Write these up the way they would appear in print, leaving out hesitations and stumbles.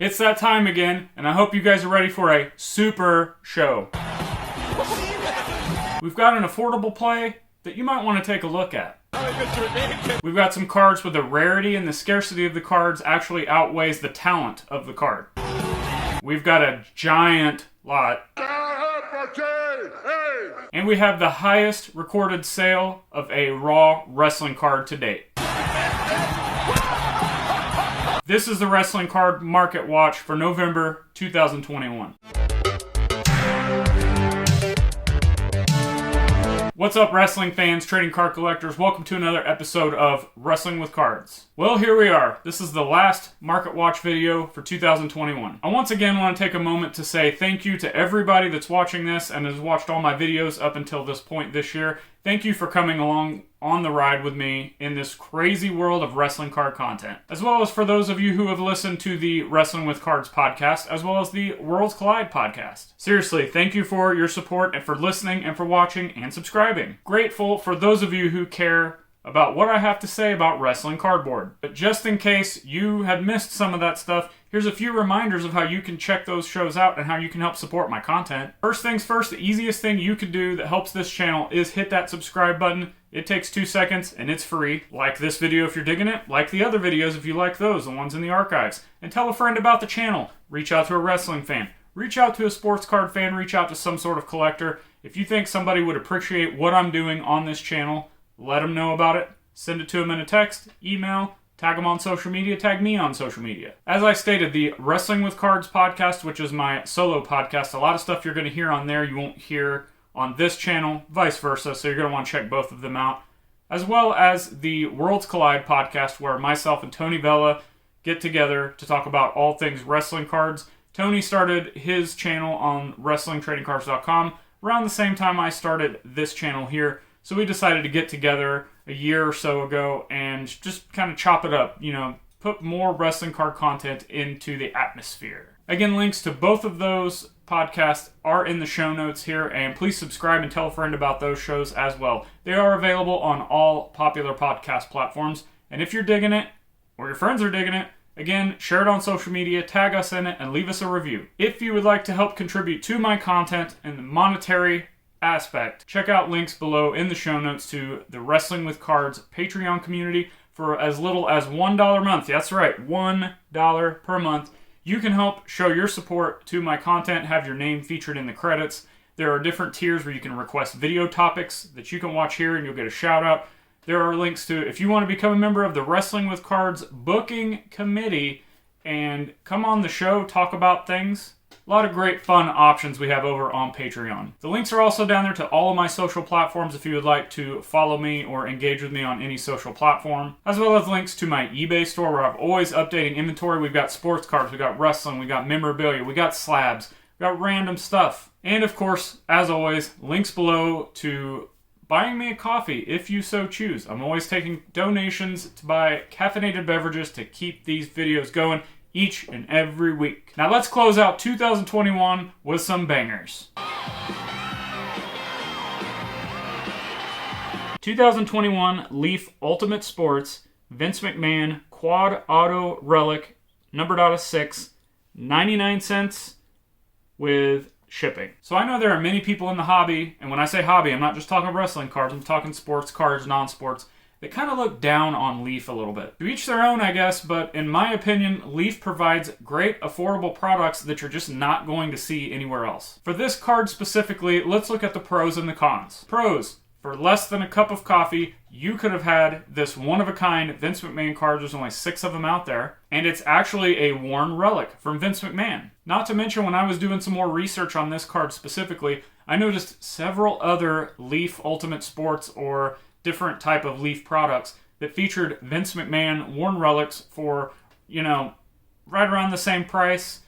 It's that time again, and I hope you guys are ready for a super show. We've got an affordable play that you might want to take a look at. We've got some cards where the rarity and the scarcity of the cards actually outweighs the talent of the card. We've got a giant lot. And we have the highest recorded sale of a Raw wrestling card to date. This is the Wrestling Card Market Watch for November 2021. What's up, wrestling fans, trading card collectors? Welcome to another episode of Wrestling with Cards. Well, here we are. This is the last Market Watch video for 2021. I once again want to take a moment to say thank you to everybody that's watching this and has watched all my videos up until this point this year. Thank you for coming along on the ride with me in this crazy world of wrestling card content. As well as for those of you who have listened to the Wrestling with Cards podcast, as well as the Worlds Collide podcast. Seriously, thank you for your support and for listening and for watching and subscribing. Grateful for those of you who care about what I have to say about wrestling cardboard. But just in case you had missed some of that stuff, here's a few reminders of how you can check those shows out and how you can help support my content. First things first, the easiest thing you could do that helps this channel is hit that subscribe button. It takes 2 seconds and it's free. Like this video if you're digging it. Like the other videos if you like those, the ones in the archives. And tell a friend about the channel. Reach out to a wrestling fan. Reach out to a sports card fan. Reach out to some sort of collector. If you think somebody would appreciate what I'm doing on this channel, let them know about it. Send it to them in a text, email, tag them on social media, tag me on social media. As I stated, the Wrestling with Cards podcast, which is my solo podcast, a lot of stuff you're going to hear on there you won't hear on this channel, vice versa, so you're going to want to check both of them out. As well as the Worlds Collide podcast, where myself and Tony Vella get together to talk about all things wrestling cards. Tony started his channel on WrestlingTradingCards.com around the same time I started this channel here. So we decided to get together a year or so ago and just kind of chop it up, put more wrestling card content into the atmosphere. Again, links to both of those podcasts are in the show notes here, and please subscribe and tell a friend about those shows as well. They are available on all popular podcast platforms, and if you're digging it, or your friends are digging it, again, share it on social media, tag us in it, and leave us a review. If you would like to help contribute to my content in the monetary aspect, check out links below in the show notes to the Wrestling with Cards Patreon community. For as little as $1 a month, that's right, $1 per month, you can help show your support to my content, have your name featured in the credits. There are different tiers where you can request video topics that you can watch here and you'll get a shout out. There are links to, if you want to become a member of the Wrestling with Cards booking committee and come on the show, talk about things. A lot of great fun options we have over on Patreon. The links are also down there to all of my social platforms if you would like to follow me or engage with me on any social platform, as well as links to my eBay store where I'm always updating inventory. We've got sports cards, we got wrestling, we got memorabilia, we got slabs, we got random stuff. And of course, as always, links below to buying me a coffee if you so choose. I'm always taking donations to buy caffeinated beverages to keep these videos going each and every week. Now let's close out 2021 with some bangers. 2021 Leaf Ultimate Sports Vince McMahon Quad Auto Relic numbered out of 6, 99 cents with shipping. So I know there are many people in the hobby, and when I say hobby, I'm not just talking wrestling cards, I'm talking sports cards, non-sports. They kind of look down on Leaf a little bit. To each their own, I guess, but in my opinion, Leaf provides great, affordable products that you're just not going to see anywhere else. For this card specifically, let's look at the pros and the cons. Pros. For less than a cup of coffee, you could have had this one-of-a-kind Vince McMahon card. There's only 6 of them out there. And it's actually a worn relic from Vince McMahon. Not to mention, when I was doing some more research on this card specifically, I noticed several other Leaf Ultimate Sports or different type of Leaf products that featured Vince McMahon worn relics for, right around the same price,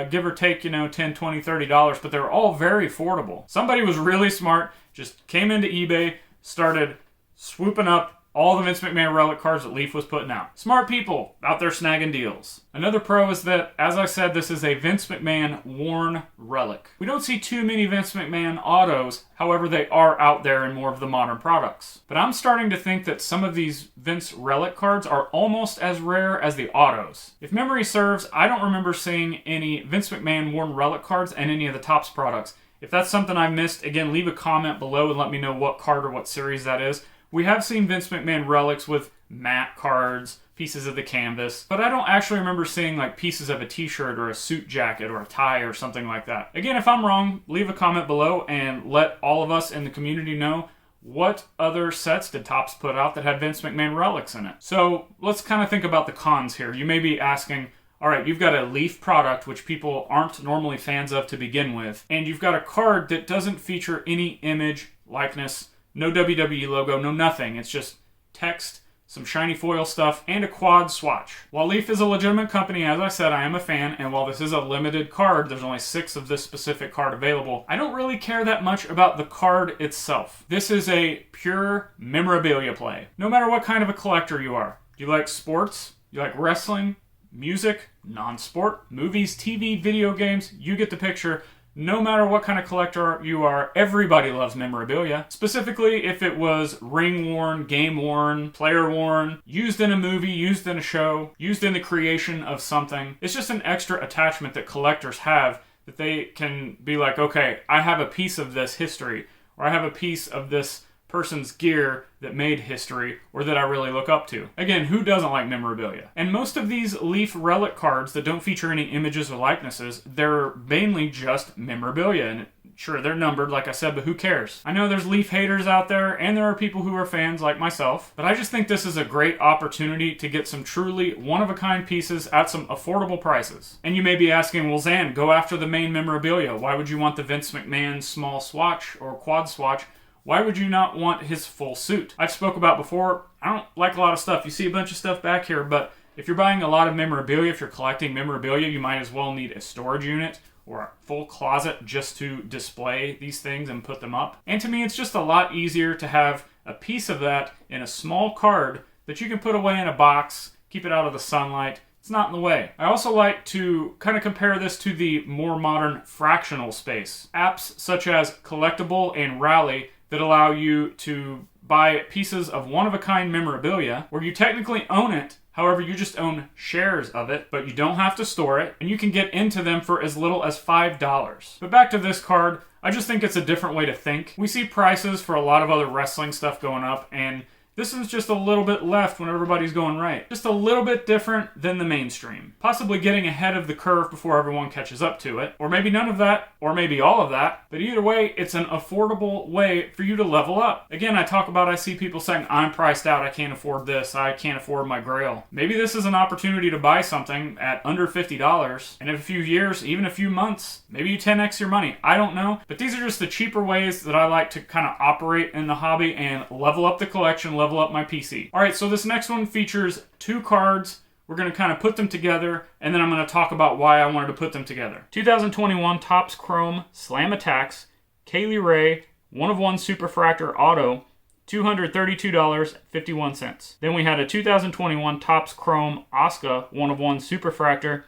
give or take, $10, $20, $30, but they're all very affordable. Somebody was really smart, just came into eBay, started swooping up all the Vince McMahon relic cards that Leaf was putting out. Smart people out there snagging deals. Another pro is that, as I said, this is a Vince McMahon worn relic. We don't see too many Vince McMahon autos, however they are out there in more of the modern products. But I'm starting to think that some of these Vince relic cards are almost as rare as the autos. If memory serves, I don't remember seeing any Vince McMahon worn relic cards in any of the Topps products. If that's something I missed, again, leave a comment below and let me know what card or what series that is. We have seen Vince McMahon relics with matte cards, pieces of the canvas, but I don't actually remember seeing like pieces of a t-shirt or a suit jacket or a tie or something like that. Again, if I'm wrong, leave a comment below and let all of us in the community know what other sets did Topps put out that had Vince McMahon relics in it. So let's kind of think about the cons here. You may be asking, all right, you've got a Leaf product, which people aren't normally fans of to begin with, and you've got a card that doesn't feature any image, likeness, no WWE logo, no nothing. It's just text, some shiny foil stuff, and a quad swatch. While Leaf is a legitimate company, as I said, I am a fan, and while this is a limited card, there's only 6 of this specific card available, I don't really care that much about the card itself. This is a pure memorabilia play. No matter what kind of a collector you are. Do you like sports? Do you like wrestling? Music? Non-sport? Movies? TV? Video games? You get the picture. No matter what kind of collector you are, everybody loves memorabilia. Specifically, if it was ring-worn, game-worn, player-worn, used in a movie, used in a show, used in the creation of something. It's just an extra attachment that collectors have that they can be like, okay, I have a piece of this history, or I have a piece of this person's gear that made history or that I really look up to. Again, who doesn't like memorabilia? And most of these Leaf relic cards that don't feature any images or likenesses, they're mainly just memorabilia. And sure, they're numbered, like I said, but who cares? I know there's Leaf haters out there, and there are people who are fans like myself, but I just think this is a great opportunity to get some truly one-of-a-kind pieces at some affordable prices. And you may be asking, well, Zhan, go after the main memorabilia. Why would you want the Vince McMahon small swatch or quad swatch? Why would you not want his full suit? I've spoke about before, I don't like a lot of stuff. You see a bunch of stuff back here, but if you're buying a lot of memorabilia, if you're collecting memorabilia, you might as well need a storage unit or a full closet just to display these things and put them up. And to me, it's just a lot easier to have a piece of that in a small card that you can put away in a box, keep it out of the sunlight. It's not in the way. I also like to kind of compare this to the more modern fractional space. Apps such as Collectible and Rally that allow you to buy pieces of one-of-a-kind memorabilia where you technically own it, however, you just own shares of it, but you don't have to store it, and you can get into them for as little as $5. But back to this card, I just think it's a different way to think. We see prices for a lot of other wrestling stuff going up, and this is just a little bit left when everybody's going right. Just a little bit different than the mainstream. Possibly getting ahead of the curve before everyone catches up to it. Or maybe none of that, or maybe all of that. But either way, it's an affordable way for you to level up. Again, I see people saying, I'm priced out, I can't afford this, I can't afford my Grail. Maybe this is an opportunity to buy something at under $50, and in a few years, even a few months, maybe you 10x your money. I don't know. But these are just the cheaper ways that I like to kind of operate in the hobby and level up the collection, level up my PC. Alright, so this next one features 2 cards. We're going to kind of put them together, and then I'm going to talk about why I wanted to put them together. 2021 Topps Chrome Slam Attacks, Kaylee Ray, 1/1 Superfractor Auto, $232.51. Then we had a 2021 Topps Chrome Oscar 1/1 Superfractor,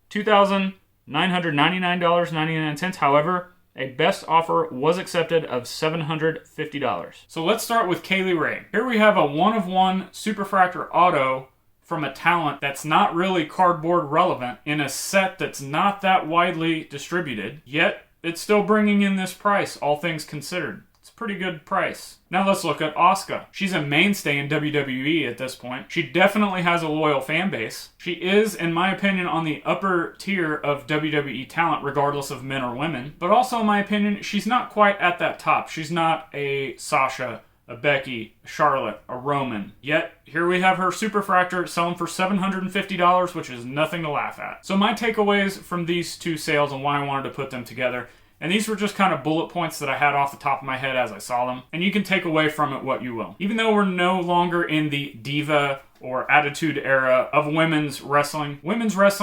$2,999.99. However, a best offer was accepted of $750. So let's start with Kaylee Ray. Here we have a 1/1 Superfractor Auto from a talent that's not really cardboard relevant in a set that's not that widely distributed, yet it's still bringing in this price, all things considered. It's a pretty good price. Now let's look at Asuka. She's a mainstay in WWE at this point. She definitely has a loyal fan base. She is, in my opinion, on the upper tier of WWE talent, regardless of men or women. But also, in my opinion, she's not quite at that top. She's not a Sasha, a Becky, a Charlotte, a Roman. Yet, here we have her Superfractor selling for $750, which is nothing to laugh at. So my takeaways from these 2 sales and why I wanted to put them together, and these were just kind of bullet points that I had off the top of my head as I saw them, and you can take away from it what you will. Even though we're no longer in the diva or attitude era of women's wrestling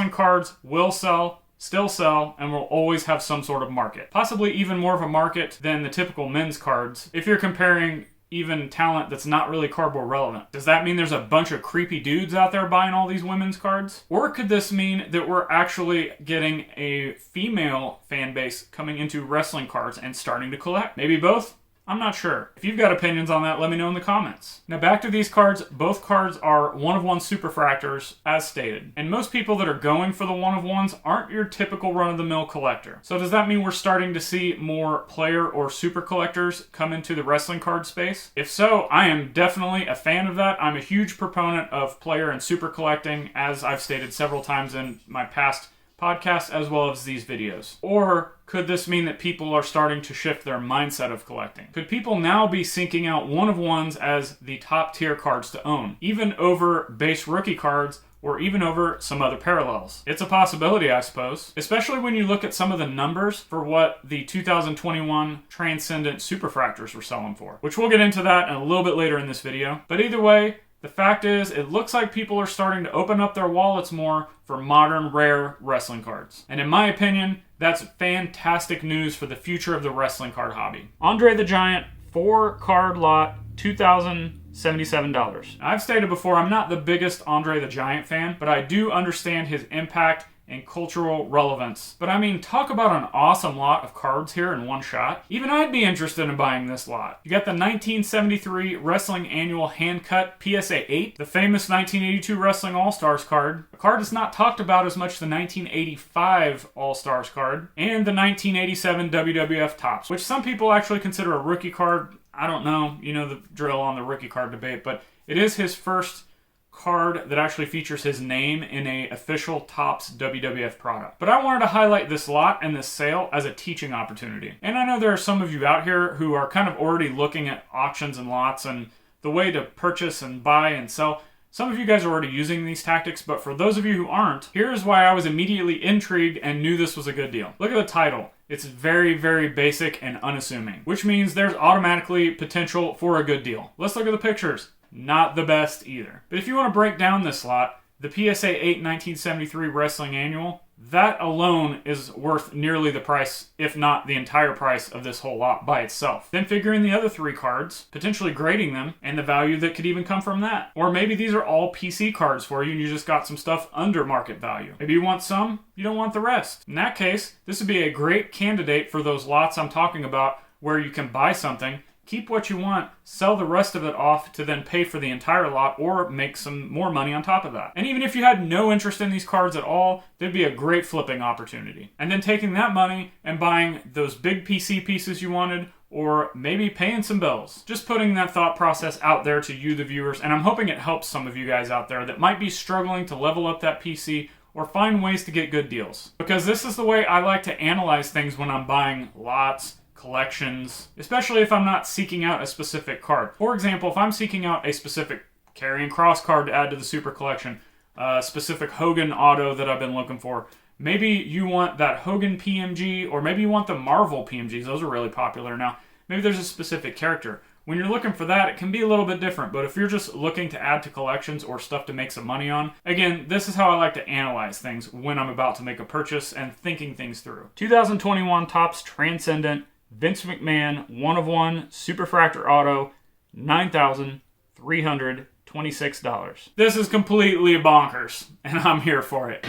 cards will sell, still sell, and will always have some sort of market. Possibly even more of a market than the typical men's cards if you're comparing even talent that's not really cardboard relevant. Does that mean there's a bunch of creepy dudes out there buying all these women's cards? Or could this mean that we're actually getting a female fan base coming into wrestling cards and starting to collect? Maybe both? I'm not sure. If you've got opinions on that, let me know in the comments. Now back to these cards. Both cards are 1-of-1 superfractors, as stated. And most people that are going for the 1-of-1s aren't your typical run-of-the-mill collector. So does that mean we're starting to see more player or super collectors come into the wrestling card space? If so, I am definitely a fan of that. I'm a huge proponent of player and super collecting, as I've stated several times in my past podcasts as well as these videos. Or could this mean that people are starting to shift their mindset of collecting? Could people now be seeking out 1-of-1s as the top tier cards to own, even over base rookie cards or even over some other parallels? It's a possibility, I suppose, especially when you look at some of the numbers for what the 2021 Transcendent Superfractors were selling for, which we'll get into that a little bit later in this video. But either way, the fact is, it looks like people are starting to open up their wallets more for modern, rare wrestling cards. And in my opinion, that's fantastic news for the future of the wrestling card hobby. Andre the Giant, 4-card lot, $2,077. I've stated before, I'm not the biggest Andre the Giant fan, but I do understand his impact and cultural relevance. But I mean, talk about an awesome lot of cards here in one shot. Even I'd be interested in buying this lot. You got the 1973 Wrestling Annual Hand-Cut PSA 8, the famous 1982 Wrestling All-Stars card, a card that's not talked about as much as the 1985 All-Stars card, and the 1987 WWF Topps, which some people actually consider a rookie card. I don't know, you know the drill on the rookie card debate, but it is his first card that actually features his name in a official Topps WWF product. But I wanted to highlight this lot and this sale as a teaching opportunity. And I know there are some of you out here who are kind of already looking at auctions and lots and the way to purchase and buy and sell. Some of you guys are already using these tactics, but for those of you who aren't, here's why I was immediately intrigued and knew this was a good deal. Look at the title. It's very, very basic and unassuming, which means there's automatically potential for a good deal. Let's look at the pictures. Not the best either. But if you want to break down this lot, the PSA 8 1973 Wrestling Annual, that alone is worth nearly the price, if not the entire price of this whole lot by itself. Then figure in the other 3 cards, potentially grading them, and the value that could even come from that. Or maybe these are all PC cards for you and you just got some stuff under market value. Maybe you want some, you don't want the rest. In that case, this would be a great candidate for those lots I'm talking about where you can buy something, keep what you want, sell the rest of it off to then pay for the entire lot or make some more money on top of that. And even if you had no interest in these cards at all, there'd be a great flipping opportunity. And then taking that money and buying those big PC pieces you wanted, or maybe paying some bills. Just putting that thought process out there to you, the viewers, and I'm hoping it helps some of you guys out there that might be struggling to level up that PC or find ways to get good deals. Because this is the way I like to analyze things when I'm buying lots, collections, especially if I'm not seeking out a specific card. For example, if I'm seeking out a specific Karrion Kross card to add to the Super Collection, a specific Hogan auto that I've been looking for, maybe you want that Hogan PMG, or maybe you want the Marvel PMGs. Those are really popular now. Maybe there's a specific character. When you're looking for that, it can be a little bit different, but if you're just looking to add to collections or stuff to make some money on, again, this is how I like to analyze things when I'm about to make a purchase and thinking things through. 2021 Topps Transcendent Vince McMahon 1-of-1 Superfractor Auto, $9,326. This is completely bonkers, and I'm here for it.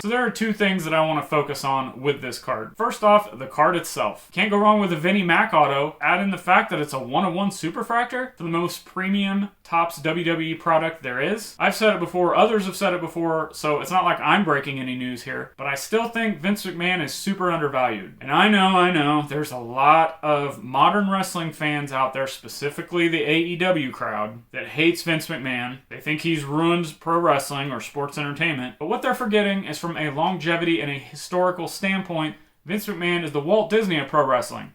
So there are 2 things that I want to focus on with this card. First off, the card itself. Can't go wrong with a Vinnie Mac auto. Add in the fact that it's a 1-of-1 Superfractor for the most premium Topps WWE product there is. I've said it before, others have said it before, so it's not like I'm breaking any news here, but I still think Vince McMahon is super undervalued. And I know, there's a lot of modern wrestling fans out there, specifically the AEW crowd, that hates Vince McMahon. They think he's ruined pro wrestling or sports entertainment, but what they're forgetting is from a longevity and a historical standpoint, Vince McMahon is the Walt Disney of pro wrestling.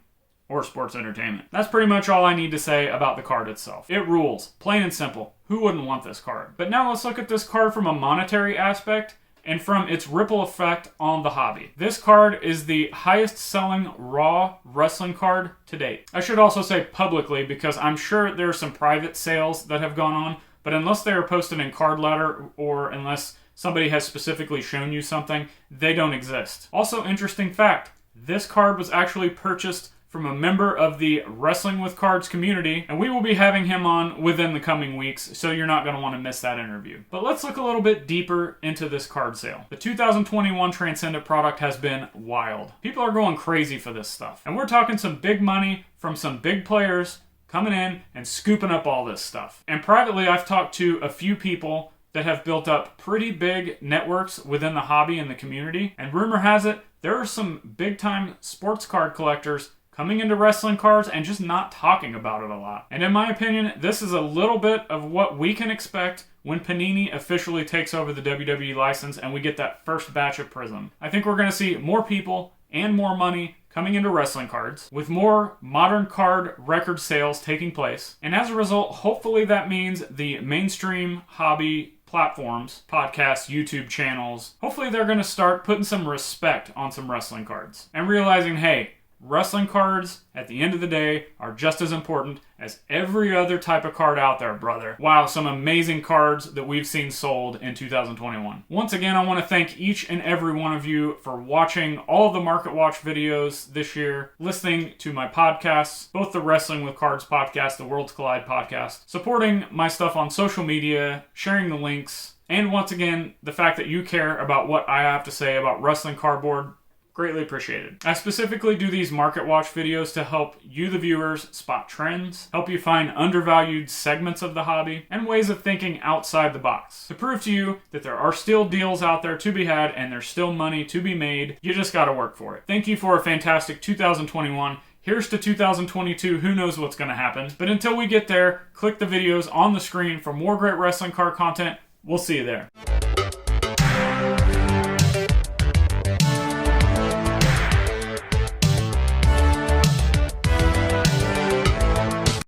Or sports entertainment. That's pretty much all I need to say about the card itself. It rules. Plain and simple. Who wouldn't want this card? But now let's look at this card from a monetary aspect and from its ripple effect on the hobby. This card is the highest selling Raw wrestling card to date. I should also say publicly, because I'm sure there are some private sales that have gone on, but unless they are posted in Card Ladder or unless somebody has specifically shown you something, they don't exist. Also, interesting fact, this card was actually purchased from a member of the Wrestling with Cards community, and we will be having him on within the coming weeks, so you're not going to want to miss that interview. But let's look a little bit deeper into this card sale. The 2021 Transcendent product has been wild. People are going crazy for this stuff, and we're talking some big money from some big players coming in and scooping up all this stuff. And privately, I've talked to a few people that have built up pretty big networks within the hobby and the community, and rumor has it, there are some big-time sports card collectors coming into wrestling cards and just not talking about it a lot. And in my opinion, this is a little bit of what we can expect when Panini officially takes over the WWE license and we get that first batch of Prism. I think we're going to see more people and more money coming into wrestling cards, with more modern card record sales taking place. And as a result, hopefully that means the mainstream hobby platforms, podcasts, YouTube channels, hopefully they're going to start putting some respect on some wrestling cards and realizing, hey, wrestling cards, at the end of the day, are just as important as every other type of card out there, brother. Wow, some amazing cards that we've seen sold in 2021. Once again, I want to thank each and every one of you for watching all of the Market Watch videos this year, listening to my podcasts, both the Wrestling with Cards podcast, the Worlds Collide podcast, supporting my stuff on social media, sharing the links, and once again, the fact that you care about what I have to say about wrestling cardboard. Greatly appreciated. I specifically do these Market Watch videos to help you, the viewers, spot trends, help you find undervalued segments of the hobby, and ways of thinking outside the box. To prove to you that there are still deals out there to be had and there's still money to be made, you just gotta work for it. Thank you for a fantastic 2021. Here's to 2022, who knows what's gonna happen. But until we get there, click the videos on the screen for more great wrestling card content. We'll see you there.